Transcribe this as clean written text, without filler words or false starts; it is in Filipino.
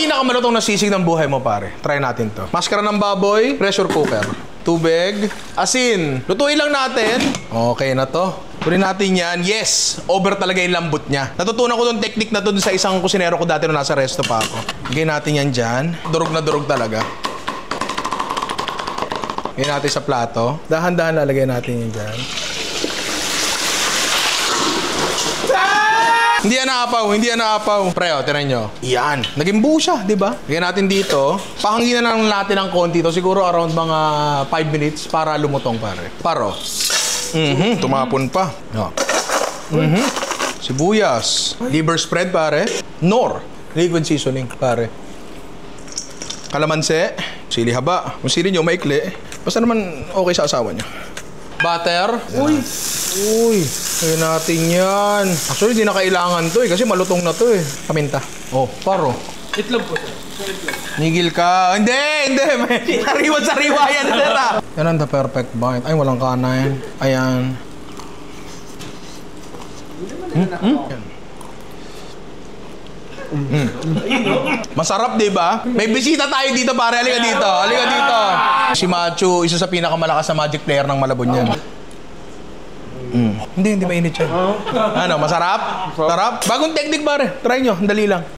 pinakamalutong na sisig ng buhay mo, pare. Try natin to. Maskara ng baboy, pressure cooker. Tubig, asin. Lutuin lang natin. Okay na to. Tuloy natin yan. Yes! Over talaga yung lambot niya. Natutunan ko tong technique na to sa isang kusinero ko dati nung nasa resto pa ako. Lagay natin yan dyan. Durog na durog talaga. Lagay natin sa plato. Dahan-dahan lalagay natin yan dyan. Hindi yan naapaw, hindi yan naapaw. Preo, tinan nyo. Yan. Naging buo siya, di ba? Lagyan natin dito. Pahanginan lang natin ng konti to. Siguro around mga 5 minutes para lumutong, pare. Paro. Tumapon pa. Oh. Sibuyas. Liver spread, pare. Nor. Liquid seasoning, pare. Kalamansi. Sili haba. Kung sili nyo, maikli. Basta naman okay sa asawa nyo. Butter. Uy. Uy. Kaya natin yan. Actually, di na kailangan to eh. Kasi malutong na to eh. Paminta. Oh, paro. Itlog po, sir. Nigil ka. Hindi, hindi. Sariwa-sariwa yan, sir. Yan ang the perfect bite. Ay, walang kanin. Ayan. Masarap, di ba? May bisita tayo dito, pare. Halika dito. Halika dito. Si Machu, isa sa pinakamalakas na Magic player ng Malabon yan. Hindi mainit siya. Ano, masarap? Sarap? Bagong technique, pare. Try nyo, dali lang.